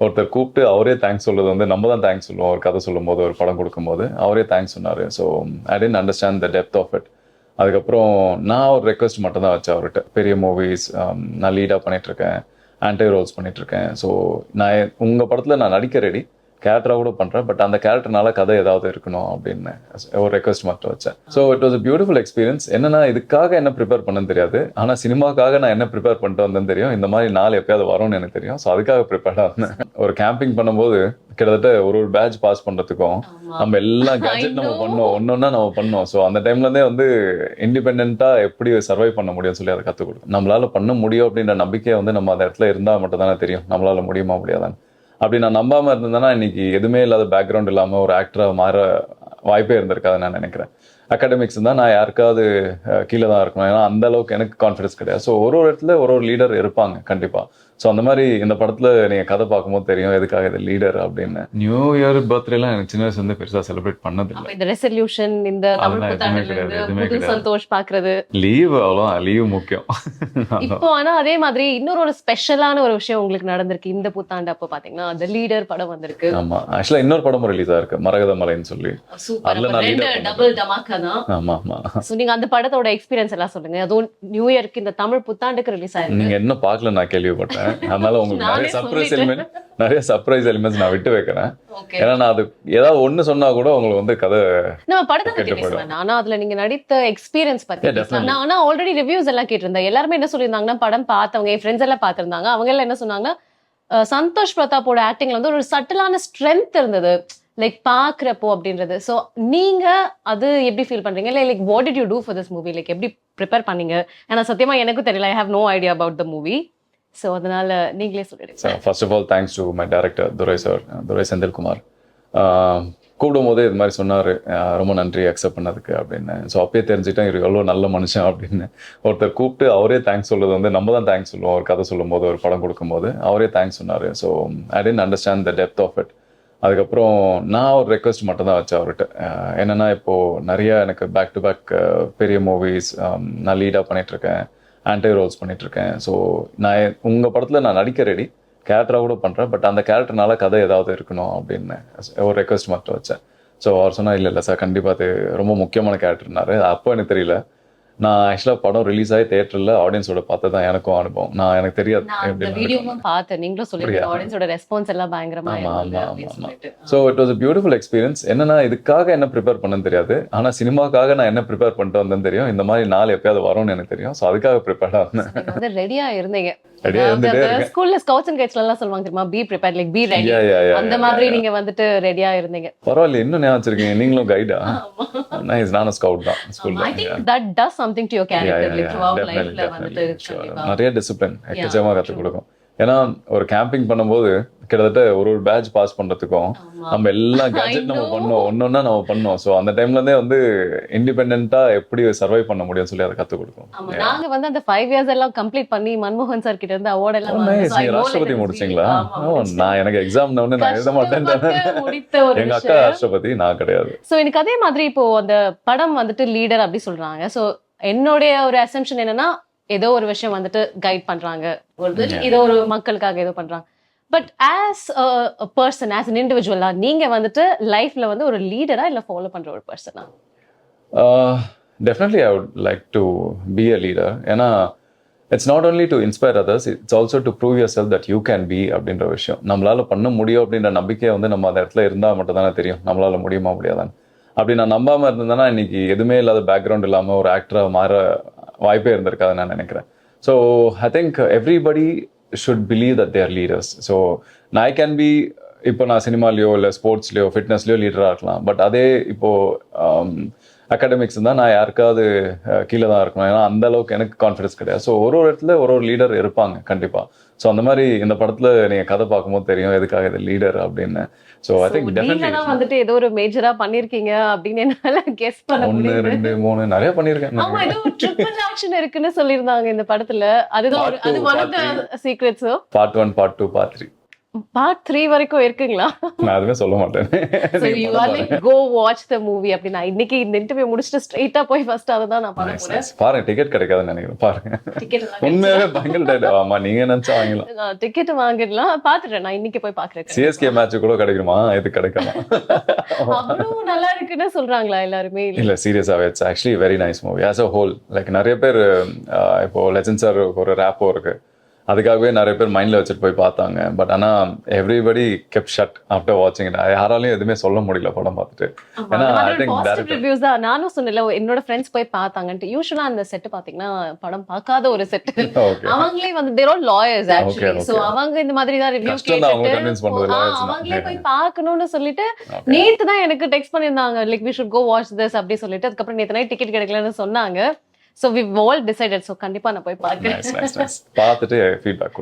ஒருத்தர் கூப்பிட்டு அவரே தேங்க்ஸ் சொல்றது வந்து நம்ம தான் தேங்க்ஸ் சொல்லுவோம். ஒரு கதை சொல்லும்போது, ஒரு படம் கொடுக்கும்போது அவரே தேங்க்ஸ் சொன்னாரு. So I didn't understand the depth of it. அதுக்கப்புறம் நான் ஒரு ரெக்வஸ்ட் மட்டும் தான் வச்சேன் அவர்கிட்ட. பெரிய மூவிஸ் நான் லீடாக பண்ணிகிட்ருக்கேன், ஆன்டி ரோல்ஸ் பண்ணிகிட்ருக்கேன். ஸோ நான் உங்கள் படத்தில் நான் நடிக்க ரெடி, கேரக்டராக கூட பண்ணுறேன். பட் அந்த கேரக்டர்னால கதை ஏதாவது இருக்கணும் அப்படின்னு ஒரு ரெக்வஸ்ட் மட்டும் வச்சேன். So it was a beautiful experience. என்னன்னா இதுக்காக என்ன ப்ரிப்பேர் பண்ணன்னு தெரியாது, ஆனால் சினிமாக்காக நான் என்ன ப்ரிப்பேர் பண்ணிட்டு வந்தேன்னு தெரியும். இந்த மாதிரி நாள் எப்பயாவது வரும்னு எனக்கு தெரியும். ஸோ அதுக்காக ப்ரிப்பேர்டாக இருந்தேன். ஒரு கேம்பிங் பண்ணும்போது கிட்டத்தட்ட ஒரு பேட்ச் பாஸ் பண்ணுறதுக்கும் நம்ம எல்லா கேஜெட் நம்ம பண்ணோம், ஒன்னொன்னா நம்ம பண்ணோம். ஸோ அந்த டைம்லேருந்தே வந்து இண்டிபெண்ட்டாக எப்படி சர்வை பண்ண முடியும்னு சொல்லி அதை கற்றுக் கொடுக்கும். நம்மளால பண்ண முடியும் அப்படின்ற நம்பிக்கையை வந்து நம்ம அந்த இடத்துல இருந்தால் மட்டும் தானே தெரியும் நம்மளால முடியுமா முடியாதான்னு. அப்படி நான் நம்பாமல் இருந்தேன்னா இன்னைக்கு எதுவுமே இல்லாத பேக்ரவுண்ட் இல்லாமல் ஒரு ஆக்டராக மாற வாய்ப்பே இருந்திருக்காதுன்னு நான் நினைக்கிறேன். அகாடமிக்ஸ் தான் நான் யாருக்காவது கீழே தான் இருக்கணும், ஏன்னா அந்த அளவுக்கு எனக்கு கான்ஃபிடன்ஸ் கிடையாது. ஸோ ஒரு இடத்துல ஒரு லீடர் இருப்பாங்க கண்டிப்பாக. ஸோ அந்த மாதிரி இந்த படத்தில் நீங்கள் கதை பார்க்கும்போது தெரியும் எதுக்காக இது லீடர் அப்படின்னு. நியூ இயர் பர்த்டேலாம் எனக்கு சின்ன வயசுல இருந்து பெருசாக செலிப்ரேட் பண்ணதில்லை. இந்த ரெசல்யூஷன், இந்த எதுவுமே கிடையாது. சந்தோஷ் பார்க்கறது, லீவ் அவ்வளோ லீவ் முக்கியம். இப்போ ஆனா அதே மாதிரி இன்னொரு ஒரு ஸ்பெஷலான ஒரு விஷயம் உங்களுக்கு நடந்திருக்கு இந்த புத்தாண்டு. அப்போ பாத்தீங்கன்னா அந்த லீடர் படம் வந்திருக்கு. ஆமா, ஆக்சுவலா இன்னொரு படமும் ரிலீஸ் ஆயிருக்கு, மரகத மலைன்னு சொல்லி. டபுள் தமாக்கா தான். ஆமா ஆமா. சோ நீங்க அந்த படத்தோட எக்ஸ்பீரியன்ஸ் எல்லாம் சொல்லுங்க. அதுவும் நியூ இயர்க்கு இந்த தமிழ் புத்தாண்டுக்கு ரிலீஸ் ஆயிருக்கு. நீங்க என்ன பார்க்கல நான் கேள்விப்பட்டேன். அதனால உங்களுக்கு நிறைய சர்ப்ரைஸ் எலிமெண்ட்ஸ் நான் விட்டு வைக்கிறேன். ஏன்னா நான் அது ஏதாவது ஒண்ணு சொன்னா கூட உங்களுக்கு வந்து கதை நம்ம படத்தை பத்தி பேசுவேன். ஆனா அதுல நீங்க நடித்த எக்ஸ்பீரியன்ஸ் பத்தி நான் ஆனா ஆல்ரெடி ரிவ்யூஸ் எல்லாம் கேட்டிருந்தேன். எல்லாருமே என்ன சொல்லியிருந்தாங்கன்னா, படம் பார்த்தவங்க என் ஃப்ரெண்ட்ஸ் எல்லாம் பார்த்திருந்தாங்க, அவங்க எல்லாம் என்ன சொன்னாங்கன்னா, சந்தோஷ் பிரதாப்போட ஆக்டிங்ல வந்து ஒரு சட்டிலான ஸ்ட்ரென்த் இருந்தது லைக் பாக்குறப்போ அப்படின்றது. ஸோ நீங்க அது எப்படி ஃபீல் பண்றீங்க? இல்லை like what did you do for this movie? Like எப்படி ப்ரிப்பேர் பண்ணீங்க? ஏன்னா சத்தியமா எனக்கும் தெரியல, I have no idea about the movie. So அதனால நீங்களே சொல்லிடுங்க. First of all thanks to my director Durai sir, Durai Senthilkumar. கூப்பிடும் போதே இது மாதிரி சொன்னார், ரொம்ப நன்றி அக்செப்ட் பண்ணதுக்கு அப்படின்னு. ஸோ அப்பயே தெரிஞ்சுட்டேன் இவர் எவ்வளோ நல்ல மனுஷன் அப்படின்னு. ஒருத்தர் கூப்பிட்டு அவரே தேங்க்ஸ் சொல்றது வந்து நம்ம தான் தேங்க்ஸ் சொல்லுவோம். ஒரு கதை சொல்லும்போது, ஒரு படம் கொடுக்கும்போது அவரே தேங்க்ஸ் சொன்னார். So I didn't understand the depth of it. அதுக்கப்புறம் நான் ஒரு ரெக்வஸ்ட் மட்டும் தான் வச்சேன் அவர்கிட்ட. என்னென்னா இப்போது நிறையா எனக்கு பேக் டு பேக் பெரிய மூவிஸ் நான் லீடாக பண்ணிகிட்ருக்கேன், ஆன்டி ரோல்ஸ் பண்ணிகிட்ருக்கேன். ஸோ நான் உங்கள் படத்தில் நான் நடிக்க ரெடி, கேரக்டராக கூட பண்ணுறேன். பட் அந்த கேரக்டர்னால கதை ஏதாவது இருக்கணும் அப்படின்னு ஒரு ரெக்வஸ்ட் மட்டும் வச்சேன். ஸோ அவர் சொன்னால் இல்லை சார் கண்டிப்பாக அது ரொம்ப முக்கியமான கேரக்டர்னாரு. அப்போ எனக்கு தெரியல. நான் ஆக்சுவலாக படம் ரிலீஸ் ஆகி தியேட்டரில் ஆடியன்ஸோட பார்த்து தான் எனக்கும் அனுபவம். நான் எனக்கு தெரியாது. நீங்களும் சொல்லிருக்கீங்க ஆடியன்ஸோட ரெஸ்பான்ஸ் எல்லாம் பயங்கரமா. So it was a beautiful experience. என்னன்னா இதுக்காக என்ன ப்ரிப்பேர் பண்ணன்னு தெரியாது, ஆனால் சினிமாக்காக நான் என்ன ப்ரிப்பேர் பண்ணிட்டு வந்தேன்னு தெரியும். இந்த மாதிரி நாள் எப்பயாவது வரும்னு எனக்கு தெரியும். ஸோ அதுக்காக ப்ரிப்பேர்டாக இருந்தேன். ரெடியா இருந்தீங்க. ஸ்கூல்ல ஸ்கவுட்ஸ் அண்ட் கைட்ஸ்ல எல்லாம் சொல்லுவாங்க தெரியுமா, பீ ப்ரிப்பேர்ட் லைக் பீ ரெடி. அந்த மாதிரி நீங்க வந்துட்டு ரெடியா இருந்தீங்க. பரவாயில்ல, இன்னும் ஞாபகம் வச்சிருக்கீங்க. நீங்களும் கைடா? நைஸ். நானும் ஸ்கவுட் தான் ஸ்கூல்ல. I think that does something to your character like throughout lifeல வந்துட்டு நிறைய டிசிப்ளின் எக்கச்சக்கமா கற்றுக் கொடுக்கும். ஏன்னா ஒரு கேம்பிங் பண்ணும்போது கிட்டத்தட்ட ஒரு பேட்ச் பாஸ் பண்றதுக்கும் நம்ம எல்லா கேஜெட் நம்ம பண்ணோம், ஒன்னொன்னா நம்ம பண்ணோம். ஸோ அந்த டைம்ல இருந்தே வந்து இண்டிபெண்டா எப்படி சர்வை பண்ண முடியும்னு சொல்லி அதை கற்றுக் கொடுக்கும். நாங்க வந்து அந்த 5 years எல்லாம் கம்ப்ளீட் பண்ணி மன்மோகன் சார் கிட்ட இருந்து அவார்ட் எல்லாம். ராஷ்டிரபதி முடிச்சிங்களா? நான் எனக்கு எக்ஸாம் நான் எழுத மாட்டேன். எங்க அக்கா ராஷ்டிரபதி, நான் கிடையாது. ஸோ எனக்கு அதே மாதிரி இப்போ அந்த படம் வந்துட்டு லீடர் அப்படி சொல்றாங்க. ஸோ என்னுடைய ஒரு அசம்ஷன் என்னன்னா, ஏதோ ஒரு விஷயம் வந்துட்டு கைட் பண்றாங்க, ஏதோ ஒரு மக்களுக்காக ஏதோ பண்றாங்க. But as a person, as an இண்டிவிஜுவலா நீங்க வந்துட்டு லைஃப்ல வந்து ஒரு லீடரா இல்ல ஃபாலோ பண்ற ஒரு பர்சனா? Definitely I would like to be a leader. ஏன்னா it's not only to inspire others, it's also to prove yourself that you can be அப்படின்ற விஷயம். நம்மளால பண்ண முடியும் அப்படின்ற நம்பிக்கையை வந்து நம்ம அந்த இடத்துல இருந்தால் மட்டும் தானே தெரியும் நம்மளால முடியுமா முடியாதான்னு. அப்படி நான் நம்பாமல் இருந்தேன்னா இன்னைக்கு எதுவுமே இல்லாத பேக்ரவுண்ட் இல்லாமல் ஒரு ஆக்டராக மாற வாய்ப்பே இருந்திருக்காதுன்னு நான் நினைக்கிறேன். So I think everybody should believe that their leaders. So நான் ஐ கேன் பி, இப்போ நான் சினிமாலேயோ இல்லை ஸ்போர்ட்ஸ்லையோ ஃபிட்னஸ்லையோ லீடராக இருக்கலாம். பட் அதே இப்போது அகாடமிக்ஸ் தான் நான் யாருக்காவது கீழே தான் இருக்கணும், ஏன்னா அந்த அளவுக்கு எனக்கு கான்ஃபிடன்ஸ் கிடையாது. ஸோ ஒரு இடத்துல ஒரு லீடர் இருப்பாங்க கண்டிப்பாக. ஸோ அந்த மாதிரி இந்த படத்தில் நீங்கள் கதை பார்க்கும்போது தெரியும் எதுக்காக இது லீடர் அப்படின்னு. ஸோ ஐ திங்க் டெஃபினெட்லி வந்துட்டு ஏதோ ஒரு மேஜரா பண்ணிருக்கீங்க அப்படின்னு என்னால கெஸ் பண்ண முடியுது. 1 2 3 நிறைய பண்ணிருக்கேன். ஆமா, ஏதோ ட்ரிபிள் ஆக்ஷன் இருக்குன்னு சொல்லிருந்தாங்க இந்த படத்துல. அதுதான் அது one of the secrets. Part 1 Part 2 Part 3 part 3 வரைக்கும் இருக்குங்களா? நான் எதுவுமே சொல்ல மாட்டேன். So you are like go watch the movie அப்படி நான் இன்னைக்கு இந்த இன்டர்வியூ முடிச்சுட்டு ஸ்ட்ரைட்டா போய் ஃபர்ஸ்ட் அதை தான் நான் பண்ண போறேன். பாருங்க, டிக்கெட் கிடைக்காதுன்னு நினைக்கிறேன். பாருங்க, டிக்கெட் உண்மையாவே பயங்கர டைட். ஆமா, நீங்க நினைச்சா வாங்கலாம். நான் டிக்கெட் வாங்கிடலாம். பாத்துட்டேன், நான் இன்னைக்கு போய் பாக்குறேன். சிஎஸ்கே மேட்ச் கூட கிடைக்குமா? இது கிடைக்கலாம். அவ்வளவு நல்லா இருக்குன்னு சொல்றாங்களா எல்லாருமே? இல்ல, சீரியஸாவே it's actually very nice movie as a whole. Like நிறைய பேர் இப்போ லெஜண்ட் சார் ஒரு ரேப்போ இருக்கு, அதுக்காகவே நிறைய பேர் மைண்ட்ல வச்சுட்டு போய் பார்த்தாங்க. பட் ஆனா எவ்ரிபடி கெப்ட் ஷட் ஆஃப்டர் வாட்சிங் இட். யாராலையும் எதுவுமே சொல்ல முடியல படம் பார்த்துட்டு. ஏன்னா ஐ திங்க் பாசிட்டிவ் ரிவ்யூஸ் தான். நானும் சொன்னல, என்னோட ஃப்ரெண்ட்ஸ் போய் பார்த்தாங்கன்ட்டு. யூசுவலா அந்த செட் பாத்தீங்கன்னா படம் பார்க்காத ஒரு செட். அவங்களே வந்து there are lawyers actually. So அவங்க இந்த மாதிரி தான் ரிவ்யூ கேட்டுட்டு அவங்களே போய் பார்க்கணும்னு சொல்லிட்டு நேத்து தான் எனக்கு டெக்ஸ்ட் பண்ணிருந்தாங்க, like we should go watch this அப்படி சொல்லிட்டு. அதுக்கப்புறம் நேத்து நைட் டிக்கெட் கிடைக்கலன்னு சொன்னாங்க. So we've all decided. So கண்டிப்பா நான் போய் பார்க்கிறேன். பார்த்துட்டு ஃபீட்பேக் கொடுங்க.